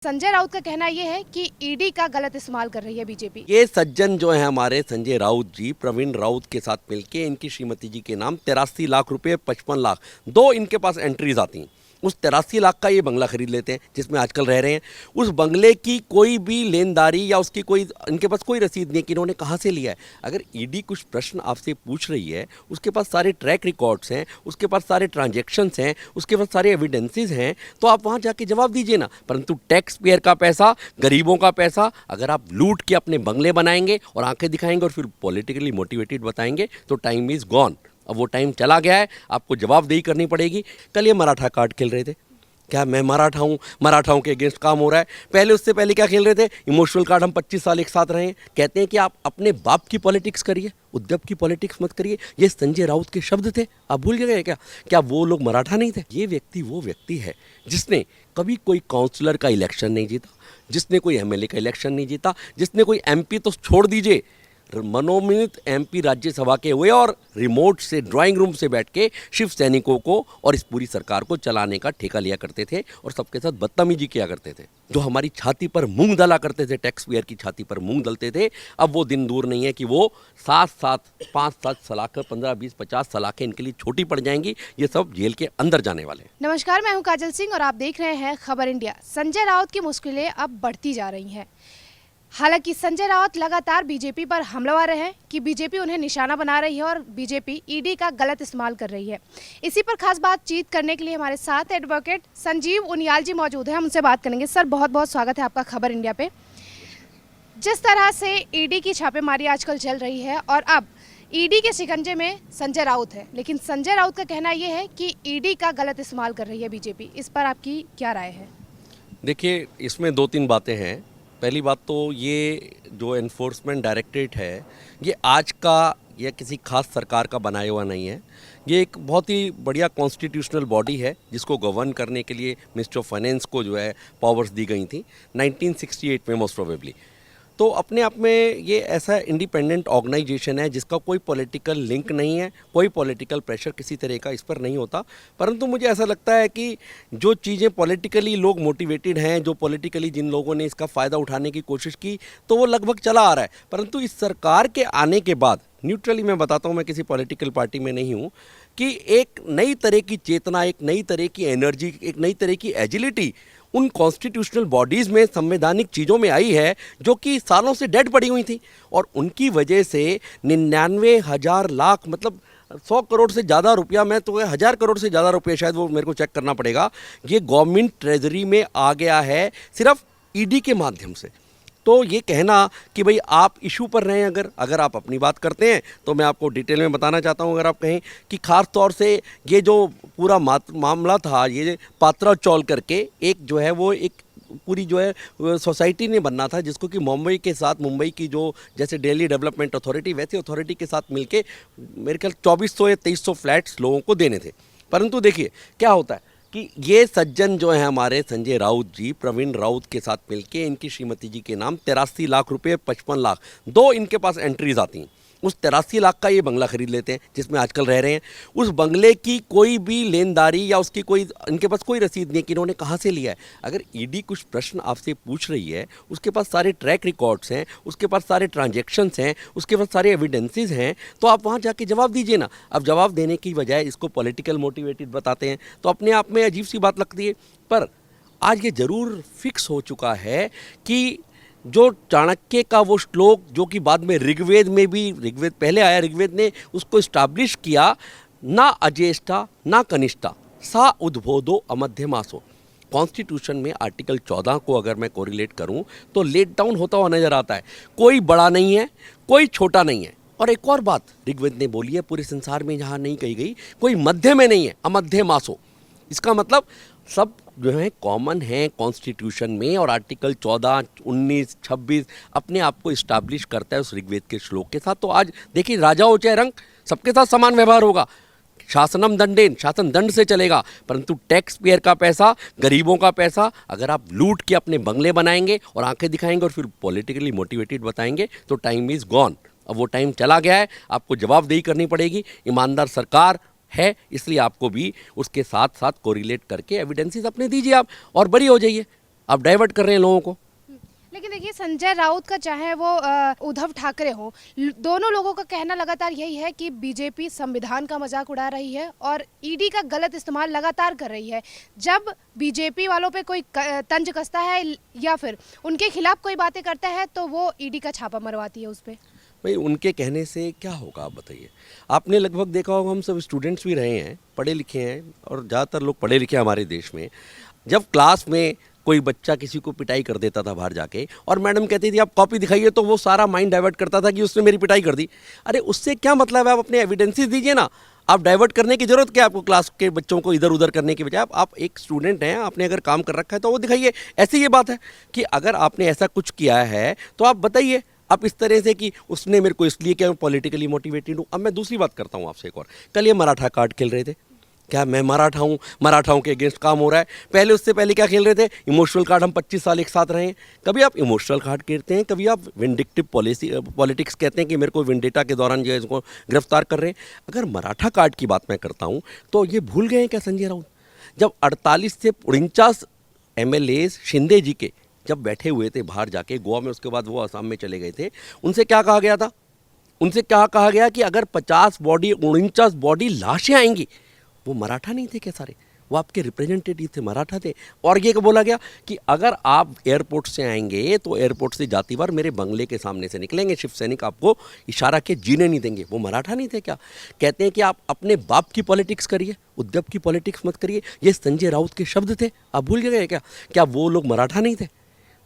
संजय राउत का कहना ये है कि ईडी का गलत इस्तेमाल कर रही है बीजेपी। ये सज्जन जो है हमारे संजय राउत जी प्रवीण राउत के साथ मिलके इनकी श्रीमती जी के नाम 83 लाख रुपए 55 लाख दो इनके पास एंट्रीज आती हैं। उस 83 लाख का ये बंगला खरीद लेते हैं जिसमें आजकल रह रहे हैं। उस बंगले की कोई भी लेनदारी या उसकी कोई इनके पास कोई रसीद नहीं कि इन्होंने कहाँ से लिया है। अगर ईडी कुछ प्रश्न आपसे पूछ रही है, उसके पास सारे ट्रैक रिकॉर्ड्स हैं, उसके पास सारे ट्रांजैक्शंस हैं, उसके पास सारे एविडेंसेस हैं, तो आप वहाँ जाके जवाब दीजिए ना। परंतु टैक्स पेयर का पैसा, गरीबों का पैसा अगर आप लूट के अपने बंगले बनाएंगे और आंखें दिखाएंगे और फिर पॉलिटिकली मोटिवेटेड बताएंगे तो टाइम इज़ गॉन। अब वो टाइम चला गया है, आपको जवाबदेही करनी पड़ेगी। कल ये मराठा कार्ड खेल रहे थे, क्या मैं मराठा हूँ, मराठाओं के अगेंस्ट काम हो रहा है। पहले उससे पहले क्या खेल रहे थे, इमोशनल कार्ड, हम 25 साल एक साथ रहे हैं। कहते हैं कि आप अपने बाप की पॉलिटिक्स करिए, उद्धव की पॉलिटिक्स मत करिए। ये संजय राउत के शब्द थे, आप भूल गए क्या? क्या वो लोग मराठा नहीं थे? ये व्यक्ति वो व्यक्ति है जिसने कभी कोई काउंसलर का इलेक्शन नहीं जीता, जिसने कोई एमएलए का इलेक्शन नहीं जीता, जिसने कोई एमपी तो छोड़ दीजिए, मनोनीत एमपी राज्यसभा के हुए और रिमोट से ड्राइंग रूम से बैठ के शिव सैनिकों को और इस पूरी सरकार को चलाने का ठेका लिया करते थे और सबके साथ बदतमीजी किया करते थे। जो हमारी छाती पर मूंग दला करते थे, टैक्स पेयर की छाती पर मूंग दलते थे, अब वो दिन दूर नहीं है कि वो 5-7 सलाखें 15-20-50 सलाखें इनके लिए छोटी पड़ जाएंगी। ये सब जेल के अंदर जाने वाले हैं। नमस्कार, मैं हूं काजल सिंह और आप देख रहे हैं खबर इंडिया। संजय राउत की मुश्किलें अब बढ़ती जा रही हैं। हालांकि संजय राउत लगातार बीजेपी पर हमलावर हैं कि बीजेपी उन्हें निशाना बना रही है और बीजेपी ईडी का गलत इस्तेमाल कर रही है। इसी पर खास बातचीत करने के लिए हमारे साथ एडवोकेट संजीव उनियाल जी मौजूद हैं। हम उनसे बात करेंगे। सर, बहुत बहुत स्वागत है आपका खबर इंडिया पे। जिस तरह से ईडी की छापेमारी आजकल चल रही है और अब ईडी के शिकंजे में संजय राउत है, लेकिन संजय राउत का कहना यह है कि ईडी का गलत इस्तेमाल कर रही है बीजेपी। इस पर आपकी क्या राय है? देखिए, इसमें 2-3 बातें हैं। पहली बात तो ये जो एनफोर्समेंट डायरेक्टरेट है, ये आज का या किसी खास सरकार का बनाया हुआ नहीं है। ये एक बहुत ही बढ़िया कॉन्स्टिट्यूशनल बॉडी है जिसको गवर्न करने के लिए मिनिस्टर ऑफ फाइनेंस को जो है पावर्स दी गई थी 1968 में मोस्ट प्रोबेबली। तो अपने आप में ये ऐसा इंडिपेंडेंट ऑर्गेनाइजेशन है जिसका कोई पॉलिटिकल लिंक नहीं है, कोई पॉलिटिकल प्रेशर किसी तरह का इस पर नहीं होता। परंतु मुझे ऐसा लगता है कि जो चीज़ें पॉलिटिकली लोग मोटिवेटेड हैं, जो पॉलिटिकली जिन लोगों ने इसका फ़ायदा उठाने की कोशिश की, तो वो लगभग चला आ रहा है। परंतु इस सरकार के आने के बाद, न्यूट्रली मैं बताता हूँ, मैं किसी पॉलिटिकल पार्टी में नहीं हूँ, कि एक नई तरह की चेतना, एक नई तरह की एनर्जी, एक नई तरह की एजिलिटी उन कॉन्स्टिट्यूशनल बॉडीज़ में, संवैधानिक चीज़ों में आई है जो कि सालों से डेड पड़ी हुई थी। और उनकी वजह से 99,000 लाख, मतलब 100 करोड़ से ज़्यादा रुपया, मैं तो 1000 करोड़ से ज़्यादा रुपया, शायद वो मेरे को चेक करना पड़ेगा, ये गवर्नमेंट ट्रेजरी में आ गया है सिर्फ ईडी के माध्यम से। तो ये कहना कि भाई आप इशू पर रहें, अगर आप अपनी बात करते हैं तो मैं आपको डिटेल में बताना चाहता हूँ। अगर आप कहें कि खास तौर से ये जो पूरा मामला था, ये पात्रा चौल करके एक जो है वो एक पूरी जो है सोसाइटी ने बनना था, जिसको कि मुंबई के साथ, मुंबई की जो जैसे दिल्ली डेवलपमेंट अथॉरिटी, वैसे अथॉरिटी के साथ मिलके मेरे ख्याल 2400 या 2300 फ्लैट्स लोगों को देने थे। परंतु देखिए क्या होता है कि ये सज्जन जो है हमारे संजय राउत जी प्रवीण राउत के साथ मिलके इनकी श्रीमती जी के नाम 83 लाख रुपए 55 लाख दो इनके पास एंट्रीज आती हैं। उस 83 लाख का ये बंगला खरीद लेते हैं जिसमें आजकल रह रहे हैं। उस बंगले की कोई भी लेनदारी या उसकी कोई इनके पास कोई रसीद नहीं कि इन्होंने कहाँ से लिया है। अगर ईडी कुछ प्रश्न आपसे पूछ रही है, उसके पास सारे ट्रैक रिकॉर्ड्स हैं, उसके पास सारे ट्रांजैक्शंस हैं, उसके पास सारे एविडेंसेस हैं, तो आप वहाँ जाके जवाब दीजिए ना। अब जवाब देने की बजाय इसको पॉलिटिकल मोटिवेटेड बताते हैं, तो अपने आप में अजीब सी बात लगती है। पर आज ये ज़रूर फिक्स हो चुका है कि जो चाणक्य का वो श्लोक, जो कि बाद में ऋग्वेद में भी, ऋग्वेद पहले आया, ऋग्वेद ने उसको इस्टाब्लिश किया, ना अज्येष्ठा ना कनिष्ठा सा उद्बोधो अमध्यमासो। कॉन्स्टिट्यूशन में आर्टिकल 14 को अगर मैं कोरिलेट करूं तो लेट डाउन होता हुआ नजर आता है। कोई बड़ा नहीं है, कोई छोटा नहीं है। और एक और बात ऋग्वेद ने बोली है, पूरे संसार में जहाँ नहीं कही गई, कोई मध्य में नहीं है, अमध्यमासो। इसका मतलब सब जो है कॉमन है कॉन्स्टिट्यूशन में, और आर्टिकल 14, 19, 26 अपने आप को इस्टाब्लिश करता है उस ऋग्वेद के श्लोक के साथ। तो आज देखिए, राजा हो चाहे रंग, सबके साथ समान व्यवहार होगा। शासनम दंडेन, शासन दंड से चलेगा। परंतु टैक्स पेयर का पैसा, गरीबों का पैसा अगर आप लूट के अपने बंगले बनाएंगे और आंखें दिखाएंगे और फिर पॉलिटिकली मोटिवेटेड बताएंगे तो टाइम इज़ गॉन। अब वो टाइम चला गया है, आपको जवाबदेही करनी पड़ेगी। ईमानदार सरकार है, इसलिए आपको भी उसके साथ साथ कोरिलेट करके एविडेंसेस अपने दीजिए आप और बरी हो जाइए। आप डाइवर्ट कर रहे हैं लोगों को। लेकिन देखिए, संजय राउत का चाहे वो उद्धव ठाकरे हो, दोनों लोगों का कहना लगातार यही है कि बीजेपी संविधान का मजाक उड़ा रही है और ईडी का गलत इस्तेमाल लगातार कर रही है। जब बीजेपी वालों पे कोई तंज कसता है या फिर उनके खिलाफ कोई बातें करता है तो वो ईडी का छापा मरवाती है उस पर। भाई उनके कहने से क्या होगा आप बताइए। आपने लगभग देखा होगा, हम सब स्टूडेंट्स भी रहे हैं, पढ़े लिखे हैं, और ज़्यादातर लोग पढ़े लिखे हैं हमारे देश में। जब क्लास में कोई बच्चा किसी को पिटाई कर देता था बाहर जाके, और मैडम कहती थी आप कॉपी दिखाइए, तो वो सारा माइंड डाइवर्ट करता था कि उसने मेरी पिटाई कर दी। अरे उससे क्या मतलब है, आप अपने एविडेंसेस दीजिए ना। आप डाइवर्ट करने की जरूरत क्या है आपको, क्लास के बच्चों को इधर उधर करने की बजाय आप एक स्टूडेंट हैं, आपने अगर काम कर रखा है तो वो दिखाइए। ऐसी ये बात है कि अगर आपने ऐसा कुछ किया है तो आप बताइए। आप इस तरह से कि उसने मेरे को इसलिए क्या, मैं पॉलिटिकली मोटिवेटेड हूँ। अब मैं दूसरी बात करता हूँ आपसे एक और। कल ये मराठा कार्ड खेल रहे थे, क्या मैं मराठा हूँ, मराठाओं के अगेंस्ट काम हो रहा है। पहले उससे पहले क्या खेल रहे थे, इमोशनल कार्ड। हम 25 साल एक साथ रहे हैं। कभी आप इमोशनल कार्ड खेलते हैं, कभी आप विंडिक्टिव पॉलिटिक्स कहते हैं कि मेरे को विंडेटा के दौरान जो है इसको गिरफ्तार कर रहे हैं। अगर मराठा कार्ड की बात मैं करता हूँ तो ये भूल गए हैं क्या संजय राउत? जब 48 से 49 MLAs शिंदे जी के जब बैठे हुए थे बाहर जाके गोवा में, उसके बाद वो असम में चले गए थे, उनसे क्या कहा गया था? उनसे क्या कहा गया कि अगर 49 बॉडी लाशें आएंगी, वो मराठा नहीं थे क्या सारे, वो आपके रिप्रेजेंटेटिव थे, मराठा थे। और ये बोला गया कि अगर आप एयरपोर्ट से आएंगे तो एयरपोर्ट से जाती बार मेरे बंगले के सामने से निकलेंगे, शिव सैनिक आपको इशारा के जीने नहीं देंगे। वो मराठा नहीं थे क्या? कहते हैं कि आप अपने बाप की पॉलिटिक्स करिए, उद्धव की पॉलिटिक्स मत करिए। ये संजय राउत के शब्द थे, आप भूल गए क्या? क्या वो लोग मराठा नहीं थे?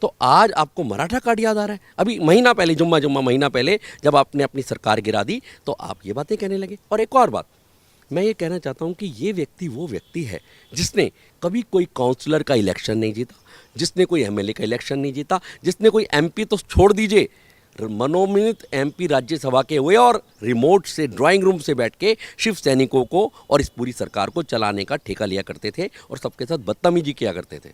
तो आज आपको मराठा कार्ड याद आ रहा है? अभी महीना पहले, जुम्मा महीना पहले जब आपने अपनी सरकार गिरा दी तो आप ये बातें कहने लगे। और एक और बात मैं ये कहना चाहता हूँ कि ये व्यक्ति वो व्यक्ति है जिसने कभी कोई काउंसलर का इलेक्शन नहीं जीता, जिसने कोई MLA का इलेक्शन नहीं जीता, जिसने कोई MP तो छोड़ दीजिए, मनोनीत MP राज्यसभा के हुए और रिमोट से ड्राइंग रूम से बैठ के शिव सैनिकों को और इस पूरी सरकार को चलाने का ठेका लिया करते थे और सबके साथ बदतमीजी किया करते थे।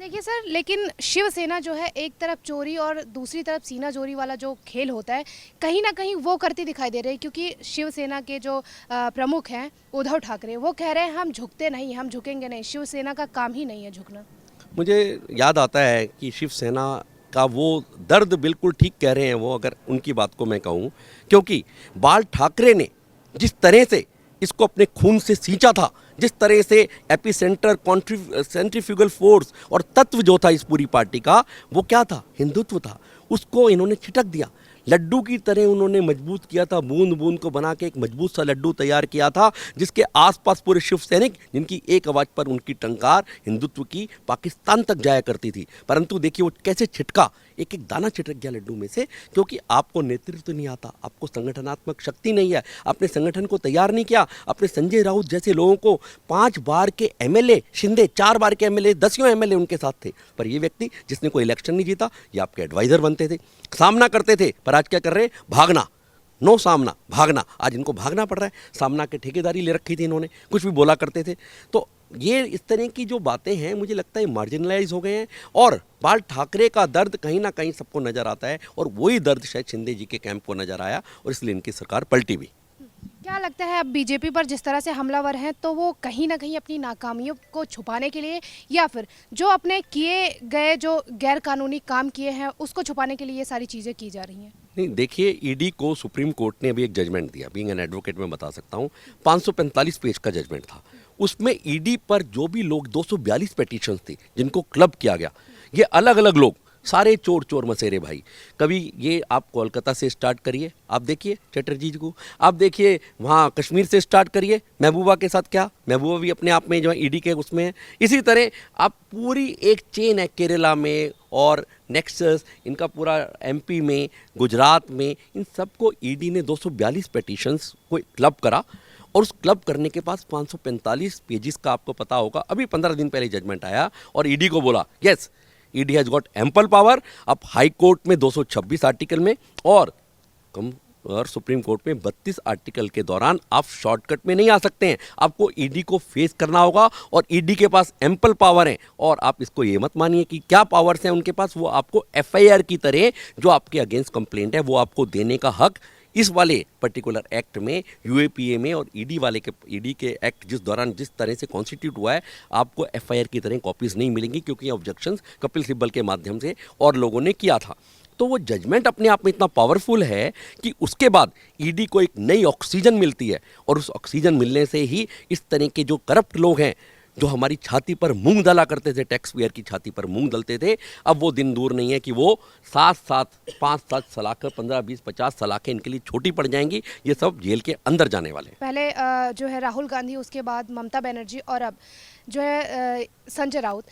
देखिए सर, लेकिन शिवसेना जो है, एक तरफ चोरी और दूसरी तरफ सीना चोरी वाला जो खेल होता है, कहीं ना कहीं वो करती दिखाई दे रही है। क्योंकि शिवसेना के जो प्रमुख हैं उद्धव ठाकरे, वो कह रहे हैं हम झुकते नहीं, हम झुकेंगे नहीं, शिवसेना का काम ही नहीं है झुकना। मुझे याद आता है कि शिवसेना का वो दर्द बिल्कुल ठीक कह रहे हैं वो, अगर उनकी बात को मैं कहूँ, क्योंकि बाल ठाकरे ने जिस तरह से इसको अपने खून से सींचा था, जिस तरह से एपिसेंटर, सेंट्रीफ्यूगल फोर्स और तत्व जो था इस पूरी पार्टी का, वो क्या था? हिंदुत्व था। उसको इन्होंने छिटक दिया, लड्डू की तरह उन्होंने मजबूत किया था, बूंद बूंद को बना के एक मजबूत सा लड्डू तैयार किया था, जिसके आसपास पूरे शिव सैनिक, जिनकी एक आवाज़ पर उनकी टंकार हिंदुत्व की पाकिस्तान तक जाया करती थी। परंतु देखिए वो कैसे छिटका, एक एक दाना छिटक गया लड्डू में से, क्योंकि आपको नेतृत्व नहीं आता, आपको संगठनात्मक शक्ति नहीं है, आपने संगठन को तैयार नहीं किया। अपने संजय राउत जैसे लोगों को 5 बार के MLA, शिंदे 4 बार के MLA, 10 MLA उनके साथ थे। पर ये व्यक्ति जिसने कोई इलेक्शन नहीं जीता, ये आपके एडवाइजर बनते थे, सामना करते थे। पर आज क्या कर रहे हैं? भागना, नो सामना, भागना। आज इनको भागना पड़ रहा है। सामना की ठेकेदारी ले रखी थी इन्होंने, कुछ भी बोला करते थे। तो ये इस तरह की जो बातें हैं, मुझे लगता है मार्जिनलाइज हो गए हैं और बाल ठाकरे का दर्द कहीं ना कहीं सबको नजर आता है, और वही दर्द शायद शिंदे जी के कैंप को नजर आया और इसलिए इनकी सरकार पलटी भी। क्या लगता है, अब बीजेपी पर जिस तरह से हमलावर हैं, तो वो कहीं ना कहीं अपनी नाकामियों को छुपाने के लिए, या फिर जो अपने किए गए जो गैर कानूनी काम किए हैं उसको छुपाने के लिए ये सारी चीज़ें की जा रही हैं? नहीं, देखिए ईडी को सुप्रीम कोर्ट ने अभी एक जजमेंट दिया। बीइंग एन एडवोकेट मैं बता सकता हूँ, 545 पेज का जजमेंट था। उसमें ईडी पर जो भी लोग 242 पेटिशंस थी जिनको क्लब किया गया, ये अलग अलग लोग, सारे चोर चोर मसेरे भाई। कभी ये आप कोलकाता से स्टार्ट करिए, आप देखिए चटर्जी जी को, आप देखिए वहाँ कश्मीर से स्टार्ट करिए, महबूबा के साथ क्या, महबूबा भी अपने आप में जो है ईडी के उसमें है। इसी तरह आप पूरी एक चेन है, केरला में और नेक्सस, इनका पूरा MP में, गुजरात में, इन सबको ईडी ने 242 पेटिशंस को क्लब करा और उस क्लब करने के पास 545 पेजेस का, आपको पता होगा, अभी 15 दिन पहले जजमेंट आया और ईडी को बोला yes, ED has got ample power. अब हाई कोर्ट में 226 आर्टिकल में और सुप्रीम कोर्ट में 32 आर्टिकल के दौरान आप शॉर्टकट में नहीं आ सकते हैं, आपको ईडी को फेस करना होगा और ईडी के पास एम्पल पावर है। और आप इसको ये मत मानिए कि क्या पावर्स हैं उनके पास, वो आपको FIR की तरह जो आपके अगेंस्ट कंप्लेंट है वो आपको देने का हक इस वाले पर्टिकुलर एक्ट में, यूएपीए में और ईडी के एक्ट जिस दौरान जिस तरह से कॉन्स्टिट्यूट हुआ है, आपको एफआईआर की तरह कॉपीज नहीं मिलेंगी, क्योंकि ऑब्जेक्शंस कपिल सिब्बल के माध्यम से और लोगों ने किया था। तो वो जजमेंट अपने आप में इतना पावरफुल है कि उसके बाद ईडी को एक नई ऑक्सीजन मिलती है, और उस ऑक्सीजन मिलने से ही इस तरह के जो करप्ट लोग हैं, जो हमारी छाती पर मूंग दला करते थे, टैक्स पेयर की छाती पर मूंग दलते थे, अब वो दिन दूर नहीं है कि वो 5-7 सलाखें, 15-20-50 सलाखें इनके लिए छोटी पड़ जाएंगी। ये सब जेल के अंदर जाने वाले हैं। पहले जो है राहुल गांधी, उसके बाद ममता बनर्जी और अब जो है संजय राउत।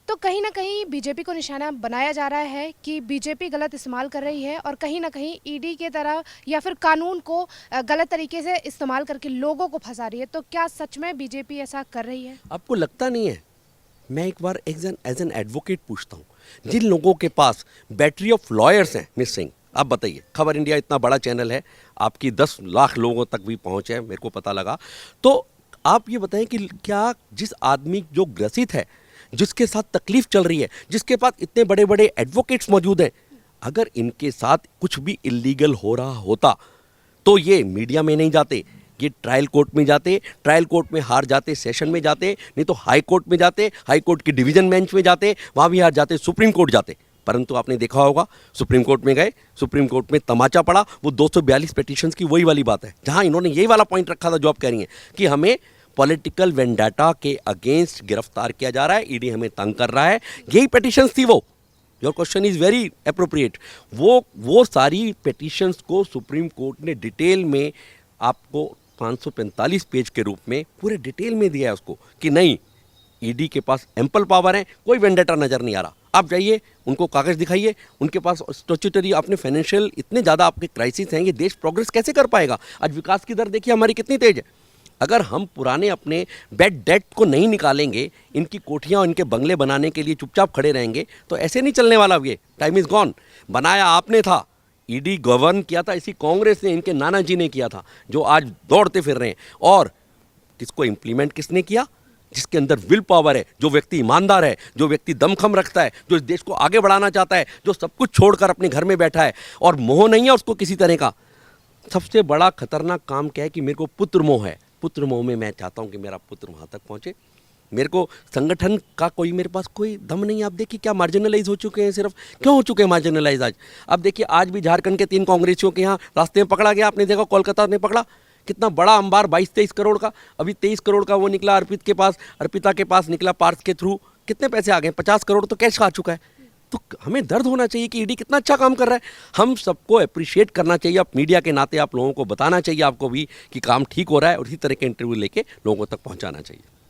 तो कहीं ना कहीं बीजेपी को निशाना बनाया जा रहा है कि बीजेपी गलत इस्तेमाल कर रही है और कहीं ना कहीं ईडी के तरह या फिर कानून को गलत तरीके से इस्तेमाल करके लोगों को फंसा रही है। तो क्या सच में बीजेपी ऐसा कर रही है? आपको लगता नहीं है? मैं एक बार एज एन एडवोकेट पूछता हूँ, जिन लोगों के पास बैटरी ऑफ लॉयर्स हैं, मिस सिंह आप बताइए, खबर इंडिया इतना बड़ा चैनल है, आपकी 10 लाख लोगों तक भी पहुँच है, मेरे को पता लगा। तो आप ये बताएं कि क्या जिस आदमी जो ग्रसित है, जिसके साथ तकलीफ चल रही है, जिसके पास इतने बड़े बड़े एडवोकेट्स मौजूद हैं, अगर इनके साथ कुछ भी इलीगल हो रहा होता तो ये मीडिया में नहीं जाते, ये ट्रायल कोर्ट में जाते, ट्रायल कोर्ट में हार जाते, सेशन में जाते, नहीं तो हाई कोर्ट में जाते, हाई कोर्ट की डिवीजन बेंच में जाते, वहाँ भी हार जाते, सुप्रीम कोर्ट जाते। परंतु आपने देखा होगा, सुप्रीम कोर्ट में गए, सुप्रीम कोर्ट में तमाचा पड़ा। वो 242 पिटीशंस की वही वाली बात है, जहाँ इन्होंने यही वाला पॉइंट रखा था जो आप कह रही हैं कि हमें पॉलिटिकल वेंडाटा के अगेंस्ट गिरफ्तार किया जा रहा है, ईडी हमें तंग कर रहा है, यही पिटीशंस थी वो। Your question is very appropriate. वो सारी पिटीशंस को सुप्रीम कोर्ट ने डिटेल में आपको 545 पेज के रूप में पूरे डिटेल में दिया है उसको, कि नहीं, ईडी के पास एम्पल पावर है, कोई वेंडेटा नजर नहीं आ रहा। आप जाइए, उनको कागज दिखाइए, उनके पास स्टैट्यूटरी, अपने फाइनेंशियल इतने ज़्यादा आपके क्राइसिस हैं, ये देश प्रोग्रेस कैसे कर पाएगा? आज विकास की दर देखिए हमारी कितनी तेज है। अगर हम पुराने अपने बैड डेट को नहीं निकालेंगे, इनकी कोठियाँ और इनके बंगले बनाने के लिए चुपचाप खड़े रहेंगे, तो ऐसे नहीं चलने वाला। ये टाइम इज़ गॉन। बनाया आपने था, ईडी गवर्न किया था इसी कांग्रेस ने, इनके नाना जी ने किया था, जो आज दौड़ते फिर रहे हैं। और किसको इम्प्लीमेंट किसने किया? जिसके अंदर विल पावर है, जो व्यक्ति ईमानदार है, जो व्यक्ति दमखम रखता है, जो इस देश को आगे बढ़ाना चाहता है, जो सब कुछ छोड़कर अपने घर में बैठा है और मोह नहीं है उसको किसी तरह का। सबसे बड़ा खतरनाक काम क्या है कि मेरे को पुत्र मोह है। पुत्र मोह में मैं चाहता हूं कि मेरा पुत्र वहां तक पहुंचे। मेरे को संगठन का मेरे पास कोई दम नहीं। आप देखिए क्या मार्जिनलाइज हो चुके हैं, सिर्फ क्यों हो चुके हैं मार्जिनलाइज आज? अब देखिए, आज भी झारखंड के 3 कांग्रेसियों के यहाँ रास्ते में पकड़ा गया। आपने देखा कोलकाता ने पकड़ा, कितना बड़ा अंबार, 22-23 करोड़ का। अभी 23 करोड़ का वो निकला अर्पिता के पास निकला पार्स के थ्रू। कितने पैसे आ गए? 50 करोड़ तो कैश आ चुका है। तो हमें दर्द होना चाहिए कि ईडी कितना अच्छा काम कर रहा है। हम सबको अप्रिशिएट करना चाहिए। आप मीडिया के नाते आप लोगों को बताना चाहिए आपको भी कि काम ठीक हो रहा है, और इसी तरह के इंटरव्यू लेके लोगों तक पहुंचाना चाहिए।